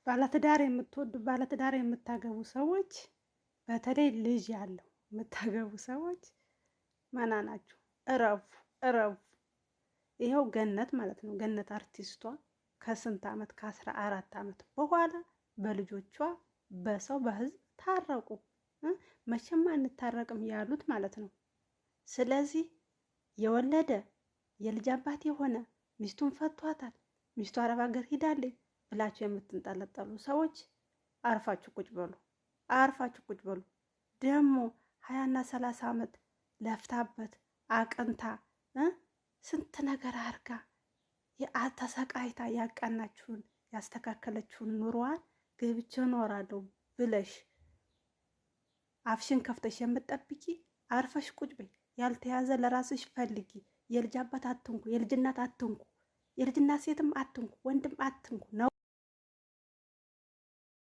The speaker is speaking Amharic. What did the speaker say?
ባለትዳር የምትወዱ ባለትዳር የምታገቡ ሰዎች በተለይ ልጅ ያለው የምታገቡ ሰዎች መና ናችሁ። እረፉ እረፉ። ይኸው ገነት ማለት ነው። ገነት አርቲስቷ ከስንት ዓመት ከ14 ዓመት በኋላ በልጆቿ በሰው በህዝብ ታረቁ። መቼም አንታረቅም ያሉት ማለት ነው። ስለዚህ የወለደ የልጅ አባት የሆነ ሚስቱን ፈቷታል፣ ሚስቱ አረብ ሀገር ሂዳለች ብላችሁ የምትንጠለጠሉ ሰዎች አርፋችሁ ቁጭ በሉ፣ አርፋችሁ ቁጭ በሉ። ደግሞ 20 እና 30 ዓመት ለፍታበት አቅንታ ስንት ነገር አርጋ ተሰቃይታ ያቃናችሁን ያስተካከለችውን ኑሮዋን ገብቼ እኖራለሁ ብለሽ አፍሽን ከፍተሽ የምትጠብቂ አርፈሽ ቁጭ በይ። ያልተያዘ ለራስሽ ፈልጊ። የልጅ አባት አትንኩ፣ የልጅ እናት አትንኩ፣ የልጅ እናት ሴትም አትንኩ፣ ወንድም አትንኩ ነው።